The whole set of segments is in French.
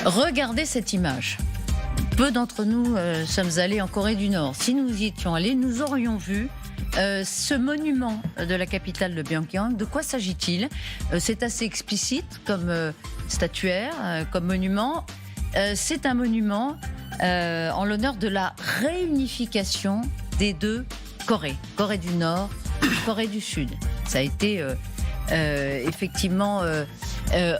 Regardez cette image. Peu d'entre nous sommes allés en Corée du Nord. Si nous y étions allés, nous aurions vu ce monument de la capitale de Pyongyang. De quoi s'agit-il? C'est assez explicite comme statuaire, comme monument. C'est un monument en l'honneur de la réunification des deux Corées. Corée du Nord, Corée du Sud. Ça a été effectivement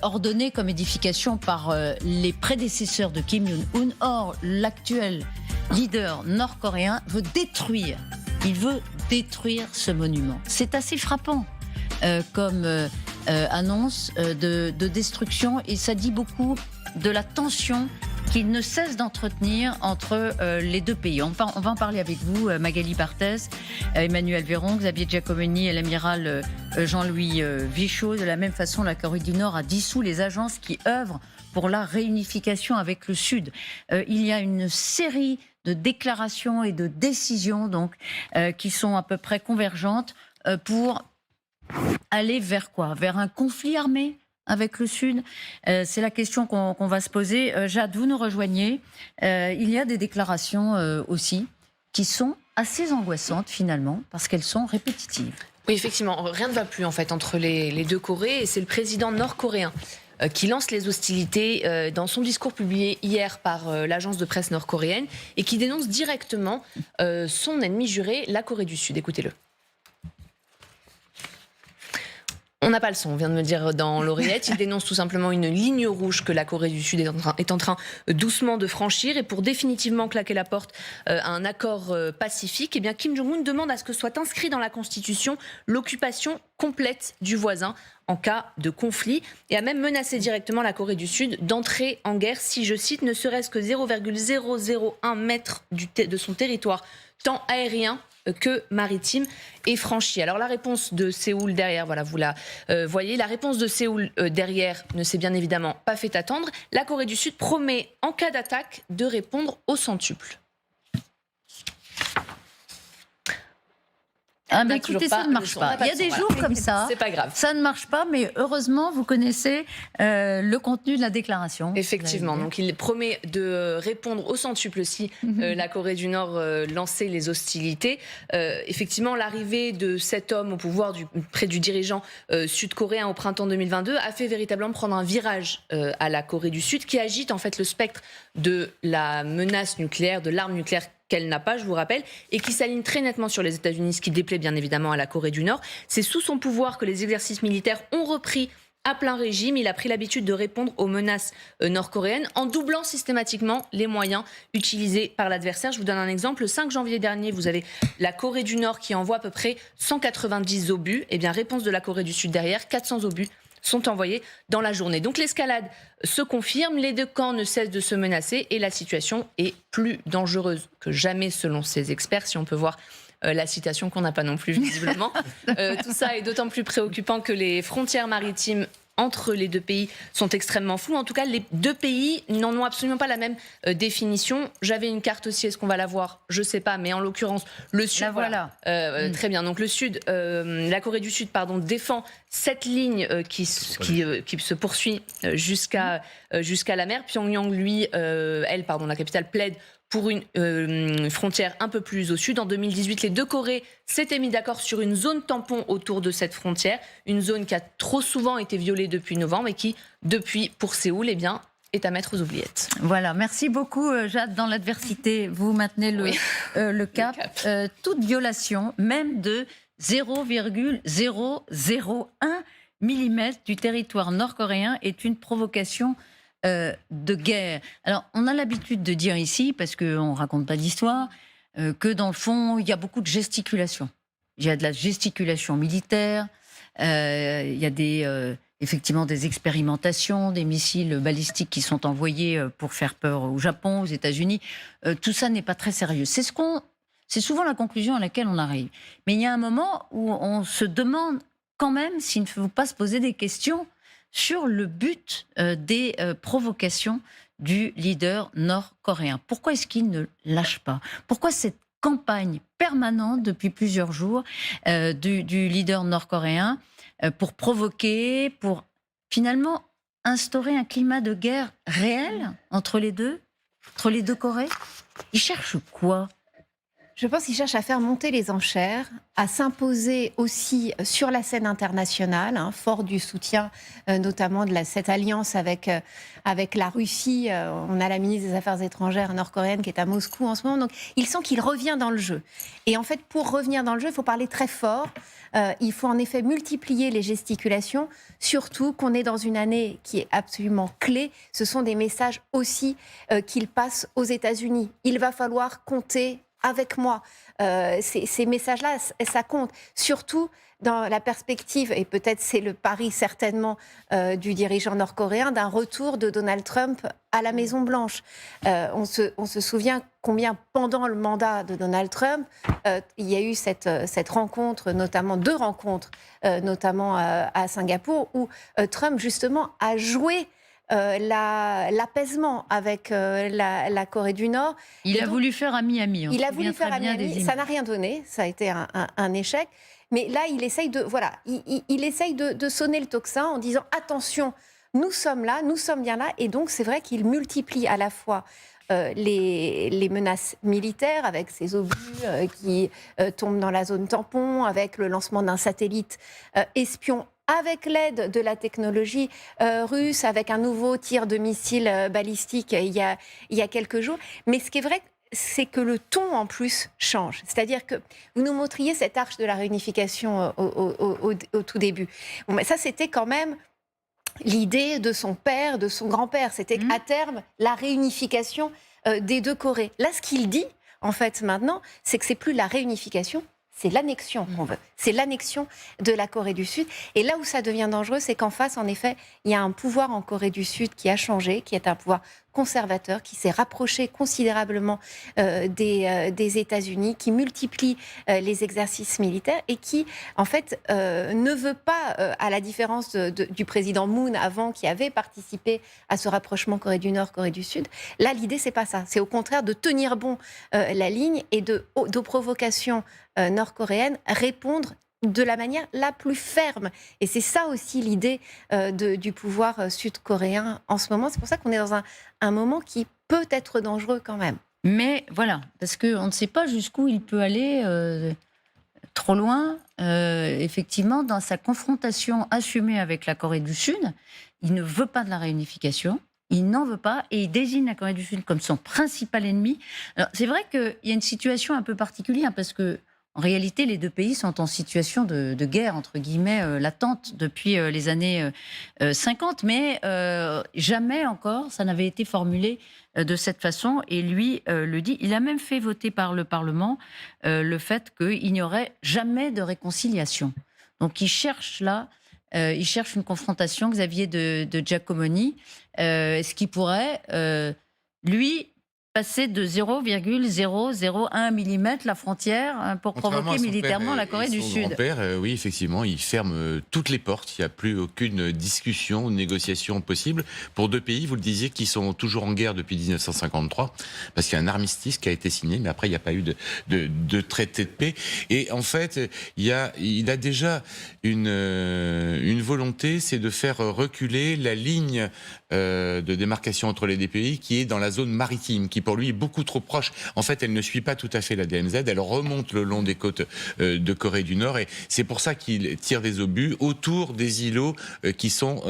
ordonné comme édification par les prédécesseurs de Kim Jong-un. Or, l'actuel leader nord-coréen veut détruire. Il veut détruire ce monument. C'est assez frappant comme annonce de destruction, et ça dit beaucoup de la tension qu'il ne cesse d'entretenir entre les deux pays. On va en parler avec vous, Magali Barthès, Emmanuel Véron, Xavier Giacomini et l'amiral Jean-Louis Vichot. De la même façon, la Corée du Nord a dissous les agences qui œuvrent pour la réunification avec le Sud. Il y a une série de déclarations et de décisions donc, qui sont à peu près convergentes pour aller vers quoi? Vers un conflit armé avec le Sud? C'est la question qu'on va se poser. Jade, vous nous rejoignez. Il y a des déclarations aussi qui sont assez angoissantes finalement, parce qu'elles sont répétitives. Oui, effectivement, rien ne va plus en fait entre les deux Corées, et c'est le président nord-coréen qui lance les hostilités dans son discours publié hier par l'agence de presse nord-coréenne, et qui dénonce directement son ennemi juré, la Corée du Sud. Écoutez-le. On n'a pas le son, on vient de me dire dans l'oreillette. Il dénonce tout simplement une ligne rouge que la Corée du Sud est en train doucement de franchir. Et pour définitivement claquer la porte à un accord pacifique, eh bien Kim Jong-un demande à ce que soit inscrit dans la Constitution l'occupation complète du voisin en cas de conflit, et a même menacé directement la Corée du Sud d'entrer en guerre si, je cite, ne serait-ce que 0,001 mètre de son territoire, tant aérien que maritime, est franchi. Alors la réponse de Séoul derrière, voilà, vous la voyez, la réponse de Séoul derrière ne s'est bien évidemment pas fait attendre. La Corée du Sud promet, en cas d'attaque, de répondre au centuple. Ah mais écoutez, ça ne marche pas. Il y a des jours comme ça. C'est pas grave. Ça ne marche pas, mais heureusement, vous connaissez le contenu de la déclaration. Effectivement. Donc, il promet de répondre au centuple si la Corée du Nord lançait les hostilités. Effectivement, l'arrivée de cet homme au pouvoir près du dirigeant sud-coréen au printemps 2022 a fait véritablement prendre un virage à la Corée du Sud, qui agite en fait le spectre de la menace nucléaire, de l'arme nucléaire qu'elle n'a pas, je vous rappelle, et qui s'aligne très nettement sur les États-Unis, ce qui déplaît bien évidemment à la Corée du Nord. C'est sous son pouvoir que les exercices militaires ont repris à plein régime. Il a pris l'habitude de répondre aux menaces nord-coréennes en doublant systématiquement les moyens utilisés par l'adversaire. Je vous donne un exemple. Le 5 janvier dernier, vous avez la Corée du Nord qui envoie à peu près 190 obus. Eh bien, réponse de la Corée du Sud derrière, 400 obus sont envoyés dans la journée. Donc l'escalade se confirme, les deux camps ne cessent de se menacer, et la situation est plus dangereuse que jamais selon ces experts, si on peut voir la citation qu'on n'a pas non plus visiblement. Tout ça est d'autant plus préoccupant que les frontières maritimes entre les deux pays sont extrêmement floues. En tout cas, les deux pays n'en ont absolument pas la même définition. J'avais une carte aussi, est-ce qu'on va la voir? Je ne sais pas, mais en l'occurrence, le Sud... Voilà. Très bien, donc le Sud, la Corée du Sud, pardon, défend cette ligne qui se poursuit jusqu'à la mer. Pyongyang, lui, la capitale, plaide pour une frontière un peu plus au sud. En 2018, les deux Corées s'étaient mis d'accord sur une zone tampon autour de cette frontière, une zone qui a trop souvent été violée depuis novembre et qui, depuis, pour Séoul, eh bien, est à mettre aux oubliettes. Voilà, merci beaucoup Jade. Dans l'adversité, vous maintenez le cap. Toute violation, même de 0,001 mm du territoire nord-coréen, est une provocation de guerre. Alors, on a l'habitude de dire ici, parce qu'on ne raconte pas d'histoire, que dans le fond, il y a beaucoup de gesticulation. Il y a de la gesticulation militaire, il y a effectivement des expérimentations, des missiles balistiques qui sont envoyés pour faire peur au Japon, aux États-Unis. Tout ça n'est pas très sérieux. C'est souvent la conclusion à laquelle on arrive. Mais il y a un moment où on se demande quand même s'il ne faut pas se poser des questions sur le but des provocations du leader nord-coréen. Pourquoi est-ce qu'il ne lâche pas? Pourquoi cette campagne permanente depuis plusieurs jours du leader nord-coréen pour provoquer, pour finalement instaurer un climat de guerre réel entre les deux Corées? Ils cherchent quoi? Je pense qu'ils cherchent à faire monter les enchères, à s'imposer aussi sur la scène internationale, fort du soutien notamment de cette alliance avec la Russie. On a la ministre des Affaires étrangères nord-coréenne qui est à Moscou en ce moment. Donc, il sent qu'il revient dans le jeu. Et en fait, pour revenir dans le jeu, il faut parler très fort. Il faut en effet multiplier les gesticulations, surtout qu'on est dans une année qui est absolument clé. Ce sont des messages aussi qu'ils passent aux États-Unis. Il va falloir compter avec moi. Ces messages-là, ça compte. Surtout dans la perspective, et peut-être c'est le pari certainement du dirigeant nord-coréen, d'un retour de Donald Trump à la Maison-Blanche. On se souvient combien, pendant le mandat de Donald Trump, il y a eu cette rencontre, notamment deux rencontres, notamment à Singapour, où Trump, justement, a joué l'apaisement avec la Corée du Nord. Il a voulu faire à Miami. Il a voulu faire à Miami. Ça n'a rien donné. Ça a été un échec. Mais là, il essaye il essaye de sonner le tocsin en disant attention, nous sommes là, nous sommes bien là. Et donc, c'est vrai qu'il multiplie à la fois les menaces militaires avec ces obus qui tombent dans la zone tampon, avec le lancement d'un satellite espion, avec l'aide de la technologie russe, avec un nouveau tir de missiles balistiques il y a quelques jours. Mais ce qui est vrai, c'est que le ton, en plus, change. C'est-à-dire que vous nous montriez cette arche de la réunification au tout début. Bon, mais ça, c'était quand même l'idée de son père, de son grand-père. C'était qu'à terme, la réunification des deux Corées. Là, ce qu'il dit, en fait, maintenant, c'est que c'est plus la réunification, c'est l'annexion qu'on veut. C'est l'annexion de la Corée du Sud. Et là où ça devient dangereux, c'est qu'en face, en effet, il y a un pouvoir en Corée du Sud qui a changé, qui est un pouvoir conservateur, qui s'est rapproché considérablement des États-Unis, qui multiplie les exercices militaires et qui, en fait, ne veut pas, à la différence du président Moon avant, qui avait participé à ce rapprochement Corée du Nord, Corée du Sud. Là, l'idée, c'est pas ça. C'est au contraire de tenir bon la ligne et aux provocations nord-coréennes, répondre de la manière la plus ferme. Et c'est ça aussi l'idée du pouvoir sud-coréen en ce moment. C'est pour ça qu'on est dans un moment qui peut être dangereux quand même. Mais voilà, parce qu'on ne sait pas jusqu'où il peut aller trop loin, effectivement, dans sa confrontation assumée avec la Corée du Sud. Il ne veut pas de la réunification. Il n'en veut pas et il désigne la Corée du Sud comme son principal ennemi. Alors, c'est vrai qu'il y a une situation un peu particulière parce que en réalité, les deux pays sont en situation de guerre, entre guillemets, latente depuis les années 50, mais jamais encore ça n'avait été formulé de cette façon. Et lui le dit. Il a même fait voter par le Parlement le fait qu'il n'y aurait jamais de réconciliation. Donc il cherche là, il cherche une confrontation, Xavier de Giacomoni, ce qui pourrait, lui, passer de 0,001 mm la frontière pour provoquer militairement la Corée du Sud. Son grand-père, oui, effectivement, il ferme toutes les portes. Il n'y a plus aucune discussion, négociation possible pour deux pays, vous le disiez, qui sont toujours en guerre depuis 1953, parce qu'il y a un armistice qui a été signé, mais après, il n'y a pas eu de traité de paix. Et en fait, il a déjà une volonté, c'est de faire reculer la ligne de démarcation entre les deux pays qui est dans la zone maritime, qui pour lui est beaucoup trop proche. En fait, elle ne suit pas tout à fait la DMZ, elle remonte le long des côtes de Corée du Nord et c'est pour ça qu'il tire des obus autour des îlots qui sont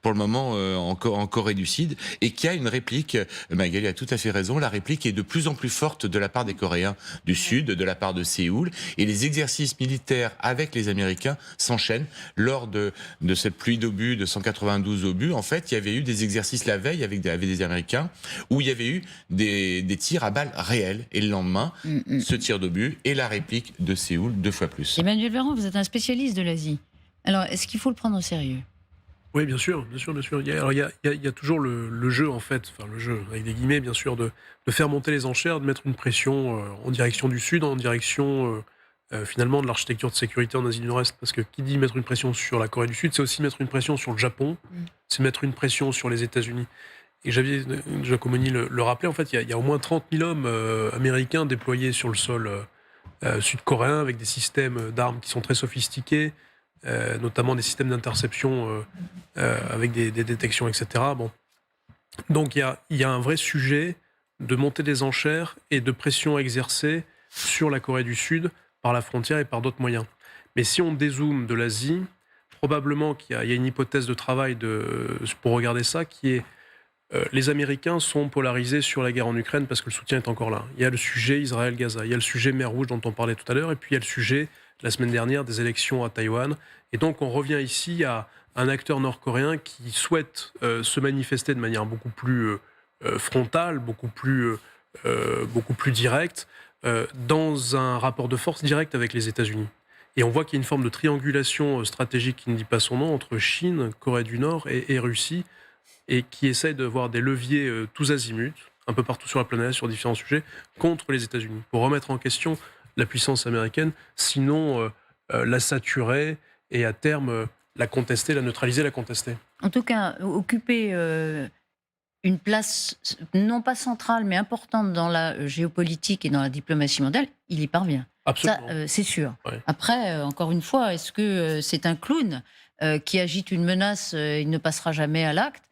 pour le moment en Corée du Sud et qui a une réplique, Magali a tout à fait raison, la réplique est de plus en plus forte de la part des Coréens du Sud, de la part de Séoul et les exercices militaires avec les Américains s'enchaînent. Lors de cette pluie d'obus, de 192 obus, en fait, il y avait eu des exercices la veille avec des Américains où il y avait eu des tirs à balles réelles. Et le lendemain, ce tir d'obus et la réplique de Séoul 2 fois plus. Emmanuel Véran, vous êtes un spécialiste de l'Asie. Alors, est-ce qu'il faut le prendre au sérieux ? Oui, bien sûr. Il y a toujours le jeu, en fait, enfin le jeu, avec des guillemets, bien sûr, de faire monter les enchères, de mettre une pression en direction du Sud, en direction, finalement, de l'architecture de sécurité en Asie du Nord-Est. Parce que qui dit mettre une pression sur la Corée du Sud, c'est aussi mettre une pression sur le Japon, c'est mettre une pression sur les États-Unis. Et Xavier Giacomoni le rappelait, en fait, il y a au moins 30 000 hommes américains déployés sur le sol sud-coréen avec des systèmes d'armes qui sont très sophistiqués, notamment des systèmes d'interception avec des détections, etc. Bon. Donc il y a un vrai sujet de montée des enchères et de pression exercée sur la Corée du Sud par la frontière et par d'autres moyens. Mais si on dézoome de l'Asie, probablement qu'il y a une hypothèse de travail pour regarder ça qui est les Américains sont polarisés sur la guerre en Ukraine parce que le soutien est encore là. Il y a le sujet Israël-Gaza, il y a le sujet mer Rouge dont on parlait tout à l'heure, et puis il y a le sujet, la semaine dernière, des élections à Taïwan. Et donc on revient ici à un acteur nord-coréen qui souhaite se manifester de manière beaucoup plus frontale, beaucoup plus directe, dans un rapport de force direct avec les États-Unis. Et on voit qu'il y a une forme de triangulation stratégique qui ne dit pas son nom entre Chine, Corée du Nord et Russie, et qui essaie de voir des leviers tous azimuts, un peu partout sur la planète, sur différents sujets, contre les États-Unis, pour remettre en question la puissance américaine, sinon la saturer et à terme la contester, la neutraliser, la contester. En tout cas, occuper une place non pas centrale, mais importante dans la géopolitique et dans la diplomatie mondiale, il y parvient. Absolument. Ça, c'est sûr. Ouais. Après, encore une fois, est-ce que c'est un clown qui agite une menace, il ne passera jamais à l'acte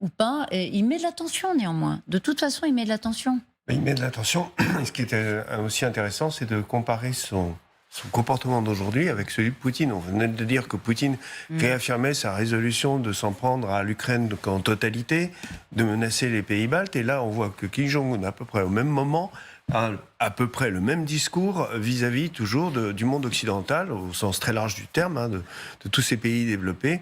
ou pas? Et il met de l'attention néanmoins. De toute façon, il met de l'attention. Il met de l'attention. Ce qui était aussi intéressant, c'est de comparer son comportement d'aujourd'hui avec celui de Poutine. On venait de dire que Poutine réaffirmait sa résolution de s'en prendre à l'Ukraine en totalité, de menacer les pays baltes. Et là, on voit que Kim Jong-un, à peu près au même moment, a à peu près le même discours vis-à-vis toujours du monde occidental, au sens très large du terme, de tous ces pays développés,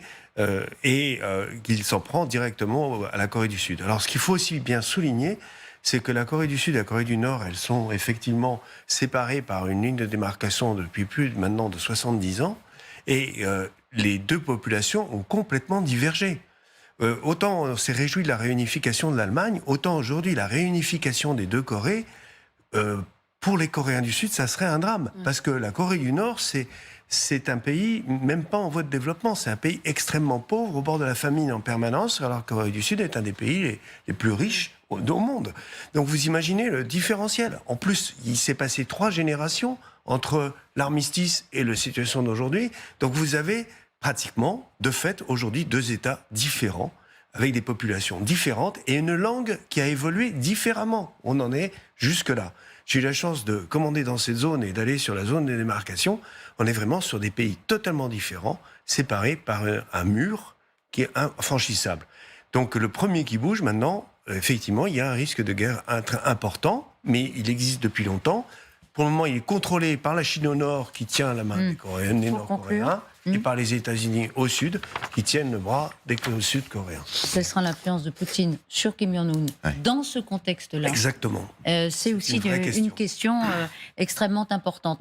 et qu'il s'en prend directement à la Corée du Sud. Alors, ce qu'il faut aussi bien souligner, c'est que la Corée du Sud et la Corée du Nord, elles sont effectivement séparées par une ligne de démarcation depuis plus maintenant de 70 ans, et les deux populations ont complètement divergé. Autant on s'est réjoui de la réunification de l'Allemagne, autant aujourd'hui la réunification des deux Corées, pour les Coréens du Sud, ça serait un drame. Parce que la Corée du Nord, c'est un pays, même pas en voie de développement, c'est un pays extrêmement pauvre, au bord de la famine en permanence, alors que la Corée du Sud est un des pays les plus riches au monde. Donc vous imaginez le différentiel. En plus, il s'est passé 3 générations entre l'armistice et la situation d'aujourd'hui. Donc vous avez pratiquement, de fait, aujourd'hui, 2 États différents, avec des populations différentes et une langue qui a évolué différemment. On en est jusque-là. J'ai eu la chance de commander dans cette zone et d'aller sur la zone de démarcation. On est vraiment sur des pays totalement différents, séparés par un mur qui est infranchissable. Donc le premier qui bouge maintenant, effectivement, il y a un risque de guerre important, mais il existe depuis longtemps. Pour le moment, il est contrôlé par la Chine au nord, qui tient la main des Coréens, des Nord-Coréens, et par les États-Unis au sud, qui tiennent le bras des Sud-Coréens. Quelle sera l'influence de Poutine sur Kim Jong-un dans ce contexte-là? Exactement. C'est aussi une question extrêmement importante.